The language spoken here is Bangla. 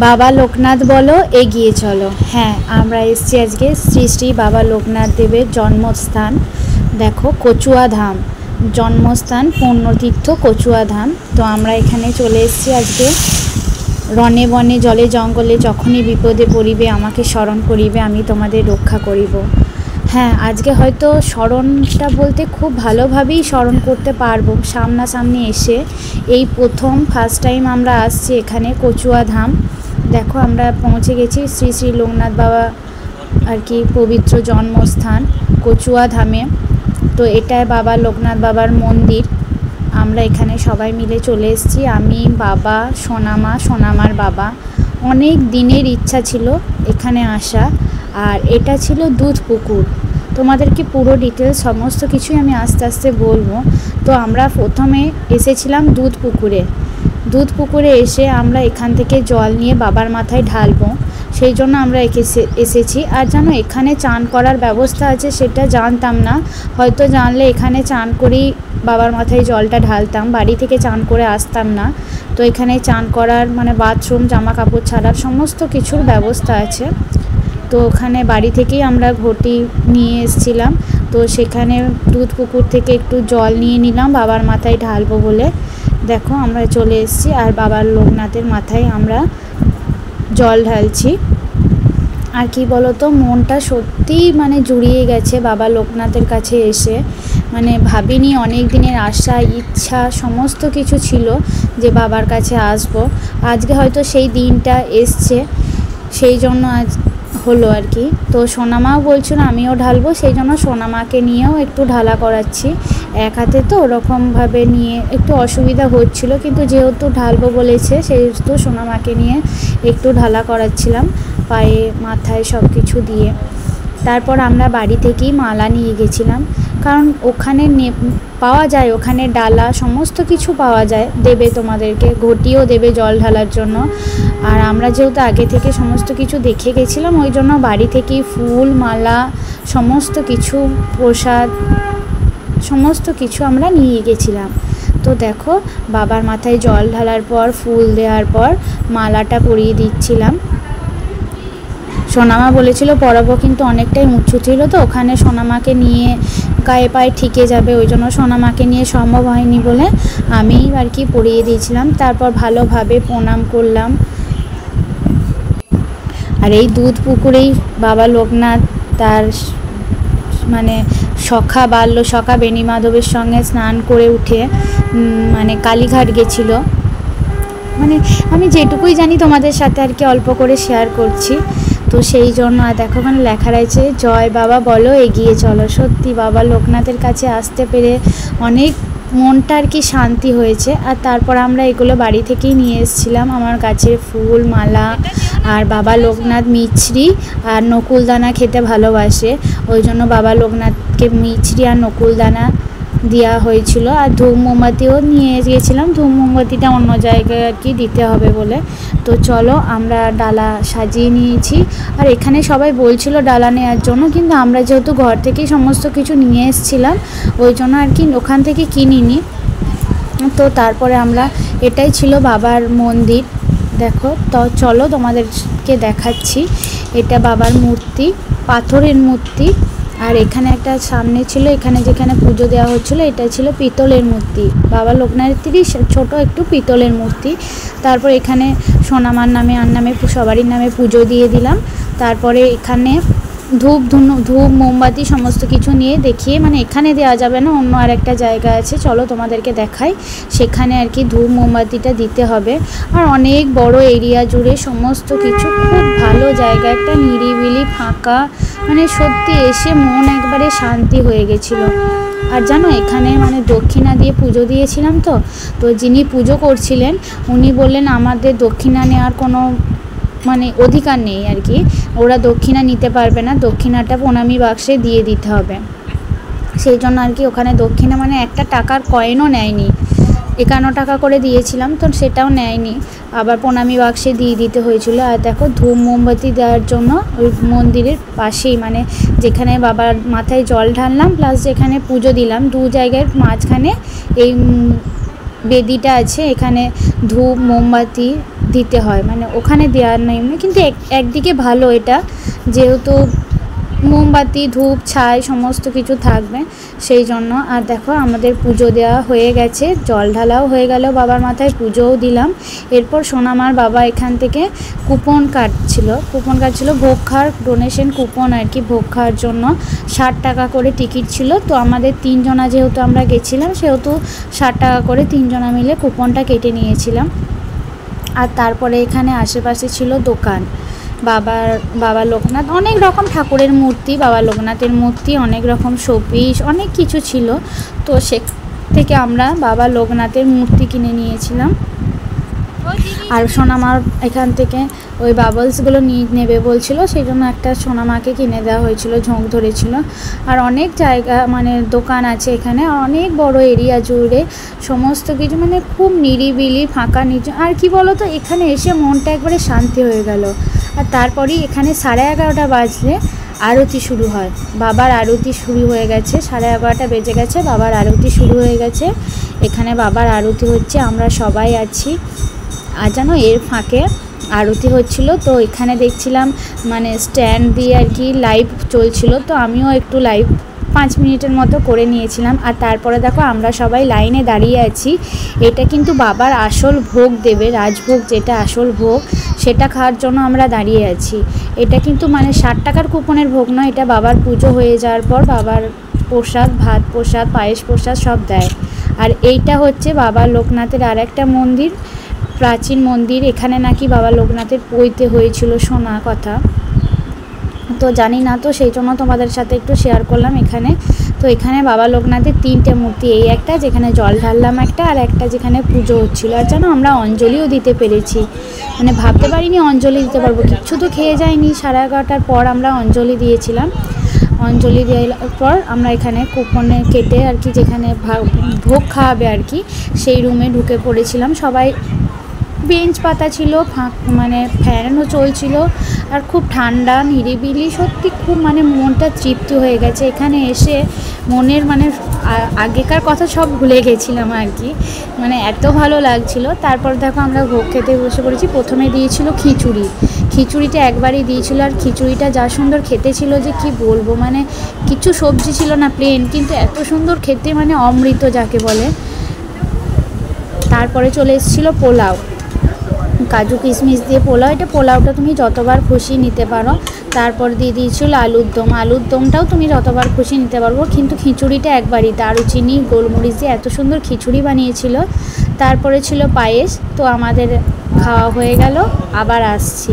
বাবা লোকনাথ বলো এগিয়ে চলো। হ্যাঁ, আমরা এসেছি আজকে শ্রী শ্রী বাবা লোকনাথ দেবের জন্মস্থান। দেখো, কচুয়া ধাম জন্মস্থান, পুণ্যতীর্থ কচুয়া ধাম। তো আমরা এখানে চলে এসেছি আজকে। রণে বনে জলে জঙ্গলে যখনই বিপদে পড়িবে আমাকে স্মরণ করিবে, আমি তোমাদের রক্ষা করিব। হ্যাঁ, আজকে হয়তো স্মরণটা বলতে খুব ভালোভাবেই স্মরণ করতে পারবো সামনাসামনি এসে। এই প্রথম ফার্স্ট টাইম আমরা আসছি এখানে কচুয়া ধাম। দেখো, আমরা পৌঁছে গেছি শ্রী শ্রী লোকনাথ বাবা আর কি পবিত্র জন্মস্থান কচুয়া ধামে। তো এটাই বাবা লোকনাথ বাবার মন্দির। আমরা এখানে সবাই মিলে চলে এসেছি, আমি, বাবা, সোনামা, সোনামার বাবা। অনেক দিনের ইচ্ছা ছিল এখানে আসা। আর এটা ছিল দুধ পুকুর। তোমাদেরকে পুরো ডিটেলস সমস্ত কিছুই আমি আস্তে আস্তে বলবো। তো আমরা প্রথমে এসেছিলাম দুধ পুকুরে এসে আমরা এখান থেকে জল নিয়ে বাবার মাথায় ঢালবো, সেই জন্য আমরা এসেছি। আর জানো, এখানে চান করার ব্যবস্থা আছে সেটা জানতাম না। হয়তো জানলে এখানে চান করেই বাবার মাথায় জলটা ঢালতাম, বাড়ি থেকে চান করে আসতাম না। তো এখানে চান করার মানে বাথরুম, জামা কাপড় ছাড়ার সমস্ত কিছুর ব্যবস্থা আছে। তো ওখানে বাড়ি থেকেই আমরা ঘটি নিয়ে এসেছিলাম। তো সেখানে দুধ পুকুর থেকে একটু জল নিয়ে নিলাম বাবার মাথায় ঢালবো বলে। দেখো, আমরা চলে এসেছি আর বাবার লোকনাথের মাথায় আমরা জল ঢালছি। আর কি বলো তো, মনটা সত্যিই মানে জুড়িয়ে গেছে বাবা লোকনাথের কাছে এসে। মানে ভাবিনি, অনেক দিনের আশা ইচ্ছা সমস্ত কিছু ছিল যে বাবার কাছে আসবো। আজকে হয়তো সেই দিনটা এসছে, সেই জন্য আজ হলো আর কি। তো সোনামাও বলছিল আমিও ঢালবো, সেই জন্য সোনামাকে নিয়েও একটু ঢালা করাচ্ছি। এক হাতে তো ওরকমভাবে নিয়ে একটু অসুবিধা হচ্ছিল, কিন্তু যেহেতু ঢালবো বলেছে সেহেতু সোনামাকে নিয়ে একটু ঢালা করাচ্ছিলাম পায়ে মাথায় সব কিছু দিয়ে। তারপর আমরা বাড়ি থেকেই মালা নিয়ে গেছিলাম, কারণ ওখানে পাওয়া যায়, ওখানে ডালা সমস্ত কিছু পাওয়া যায়, দেবে তোমাদেরকে, ঘটিও দেবে জল ঢালার জন্য। আর আমরা যেহেতু আগে থেকে সমস্ত কিছু দেখে গেছিলাম, ওই জন্য বাড়ি থেকেই ফুল মালা সমস্ত কিছু প্রসাদ সমস্ত কিছু আমরা নিয়ে গেছিলাম। তো দেখো, বাবার মাথায় জল ঢালার পর ফুল দেওয়ার পর মালাটা পরিয়ে দিচ্ছিলাম। সোনামা বলেছিল পরাবো, কিন্তু অনেকটাই উঁচু ছিল, তো ওখানে সোনামাকে নিয়ে গায়ে পায়ে ঠিকে যাবে, ওই জন্য সোনামাকে নিয়ে সম্ভব হয়নি বলে আমি আর কি পরিয়ে দিয়েছিলাম। তারপর ভালোভাবে প্রণাম করলাম। আর এই দুধ পুকুরেই বাবা লোকনাথ তার মানে সখা বেণী মাধবের সঙ্গে স্নান করে উঠে মানে কালীঘাট গেছিলো। মানে আমি যেটুকুই জানি তোমাদের সাথে আর কি অল্প করে শেয়ার করছি। তো সেই জন্য দেখো, ওখানে লেখা রয়েছে জয় বাবা বলো এগিয়ে চলো। সত্যি বাবা লোকনাথের কাছে আসতে পেরে অনেক মনটা আর কি শান্তি হয়েছে। আর তারপর আমরা এগুলো বাড়ি থেকেই নিয়ে এসেছিলাম, আমার গাছের ফুল মালা। আর বাবা লোকনাথ মিছরি আর নকুলদানা খেতে ভালোবাসে, ওই জন্য বাবা লোকনাথকে মিছরি আর নকুলদানা দেওয়া হয়েছিল। আর ধূপ মোমবাতিও নিয়ে গিয়েছিলাম, ধূপ মোমবাতিটা অন্য জায়গায় আর কি দিতে হবে বলে। তো চলো, আমরা ডালা সাজিয়ে নিয়েছি। আর এখানে সবাই বলছিল ডালা নেওয়ার জন্য, কিন্তু আমরা যেহেতু ঘর থেকেই সমস্ত কিছু নিয়ে এসেছিলাম, ওই জন্য আর কি ওখান থেকে কিনিনি। তো তারপরে আমরা, এটাই ছিল বাবার মন্দির। দেখো, তো চলো তোমাদেরকে দেখাচ্ছি। এটা বাবার মূর্তি, পাথরের মূর্তি। আর এখানে একটা সামনে ছিল, এখানে যেখানে পুজো দেওয়া হচ্ছিলো, এটা ছিল পিতলের মূর্তি, বাবা লোকনাথেরই ছোট একটু পিতলের মূর্তি। তারপর এখানে সোনামার নামে আর নামে সবারই নামে পুজো দিয়ে দিলাম। তারপরে এখানে ধূপ মোমবাতি সমস্ত কিছু নিয়ে দেখিয়ে, মানে এখানে দেওয়া যাবে না, অন্য আর একটা জায়গা আছে, চলো তোমাদেরকে দেখাই। সেখানে আর কি ধূপ মোমবাতিটা দিতে হবে। আর অনেক বড় এরিয়া জুড়ে সমস্ত কিছু, খুব ভালো জায়গা, একটা নিরিবিলি ফাঁকা, মানে সত্যি এসে মন একবারে শান্তি হয়ে গেছিলো। আর জানো, এখানে মানে দক্ষিণা দিয়ে পুজো দিয়েছিলাম। তো যিনি পুজো করছিলেন উনি বললেন আমাদের দক্ষিণা নেওয়ার কোনো মানে অধিকার নেই আর কি, ওরা দক্ষিণা নিতে পারবে না, দক্ষিণাটা প্রণামী বাক্সে দিয়ে দিতে হবে। সেই জন্য আর কি ওখানে দক্ষিণা মানে একটা টাকার কয়েনও নেয়নি, 51 টাকা করে দিয়েছিলাম, তো সেটাও নেয়নি, আবার প্রণামী বাক্সে দিয়ে দিতে হয়েছিল। আর দেখো ধূপ মোমবাতি দেওয়ার জন্য ওই মন্দিরের পাশেই, মানে যেখানে বাবার মাথায় জল ঢাললাম প্লাস যেখানে পুজো দিলাম, দু জায়গায় মাঝখানে এই বেদিটা আছে, এখানে ধূপ মোমবাতি দিতে হয়, মানে ওখানে দেওয়ার নেই, কিন্তু একদিকে ভালো এটা, যেহেতু মোমবাতি ধূপ ছাই সমস্ত কিছু থাকবে সেই জন্য। আর দেখো আমাদের পুজো দেওয়া হয়ে গেছে, জল ঢালাও হয়ে গেল, বাবার মাথায় পুজোও দিলাম। এরপর সোনামার বাবা এখান থেকে কুপন কাটছিল ভোগ খাওয়ার ডোনেশন কুপন আর কি, ভোগ খাওয়ার জন্য 60 টাকা করে টিকিট ছিল। তো আমাদের 3 জনা যেহেতু আমরা গেছিলাম, সেহেতু 60 টাকা করে 3 জনা মিলে কুপনটা কেটে নিয়েছিলাম। আর তারপরে এখানে আশেপাশে ছিল দোকান, বাবা লোকনাথ, অনেক রকম ঠাকুরের মূর্তি, বাবা লোকনাথের মূর্তি, অনেক রকম শোপিস, অনেক কিছু ছিল। তো সে থেকে আমরা বাবা লোকনাথের মূর্তি কিনে নিয়েছিলাম। আর সোনামার এখান থেকে ওই বাবলসগুলো নিয়ে নেবে বলছিল, সেই জন্য একটা সোনামাকে কিনে দেওয়া হয়েছিল, ঝোঁক ধরেছিল। আর অনেক জায়গা মানে দোকান আছে এখানে, অনেক বড় এরিয়া জুড়ে সমস্ত কিছু, মানে খুব নিরিবিলি ফাঁকা নিচু। আর কি বলো তো, এখানে এসে মনটা একবারে শান্তি হয়ে গেল। আর তারপরেই এখানে 11:30 বাজলে আরতি শুরু হয়, বাবার আরতি শুরু হয়ে গেছে, 11:30 বেজে গেছে, বাবার আরতি শুরু হয়ে গেছে। এখানে বাবার আরতি হচ্ছে, আমরা সবাই আছি। আর জানো এর ফাঁকে আরতি হচ্ছিল, তো এখানে দেখছিলাম মানে স্ট্যান্ড দিয়ে আর কি লাইভ চলছিল, তো আমিও একটু লাইভ 5 মিনিটের মতো করে নিয়েছিলাম। আর তারপরে দেখো আমরা সবাই লাইনে দাঁড়িয়ে আছি, এটা কিন্তু বাবার আসল ভোগ দেবে, রাজভোগ যেটা আসল ভোগ, সেটা খাওয়ার জন্য আমরা দাঁড়িয়ে আছি। এটা কিন্তু মানে 60 টাকার কুপনের ভোগ নয়, এটা বাবার পুজো হয়ে যাওয়ার পর বাবার প্রসাদ, ভাত প্রসাদ, পায়েস প্রসাদ সব দেয়। আর এইটা হচ্ছে বাবা লোকনাথের আর একটা মন্দির, প্রাচীন মন্দির, এখানে নাকি বাবা লোকনাথের পৈতে হয়েছিল শোনা কথা, তো জানি না, তো সেই জন্য তোমাদের সাথে একটু শেয়ার করলাম এখানে। তো এখানে বাবা লোকনাথের 3টে মূর্তি, এই একটা যেখানে জল ঢাললাম একটা, আর একটা যেখানে পুজো হচ্ছিলো। আর জানো আমরা অঞ্জলিও দিতে পেরেছি, মানে ভাবতে পারিনি অঞ্জলি দিতে পারবো, কিচ্ছু তো খেয়ে যায়নি। 11:30 পর আমরা অঞ্জলি দিয়েছিলাম, অঞ্জলি দেওয়ার পর আমরা এখানে কুপনে কেটে আর কি যেখানে ভোগ খাওয়াবে আর কি, সেই রুমে ঢুকে পড়েছিলাম। সবাই বেঞ্চ পাতা ছিল, মানে ফ্যানও চলছিল, আর খুব ঠান্ডা নিরিবিলি, সত্যি খুব মানে মনটা তৃপ্তি হয়ে গেছে এখানে এসে। মনের মানে আগেকার কথা সব ভুলে গেছিলাম আর কি, মানে এত ভালো লাগছিল। তারপর দেখো আমরা ভোগ খেতে বসে পড়েছি। প্রথমে দিয়েছিল খিচুড়িটা একবারই দিয়েছিল, আর খিচুড়িটা যা সুন্দর খেতে ছিল যে কি বলবো, মানে কিছু সবজি ছিল না, প্লেন, কিন্তু এত সুন্দর খেতে, মানে অমৃত যাকে বলে। তারপরে চলে এসেছিলো পোলাও, কাজু কিশমিশ দিয়ে পোলাও, এটা পোলাওটা তুমি যতবার খুশি নিতে পারো। তারপর দিয়ে দিয়েছিল আলুর দমটাও তুমি যতবার খুশি নিতে পারবো, কিন্তু খিচুড়িটা একবারই, দারুচিনি গোলমরিচ দিয়ে এত সুন্দর খিচুড়ি বানিয়েছিল। তারপরে ছিল পায়েস। তো আমাদের খাওয়া হয়ে গেল, আবার আসছি।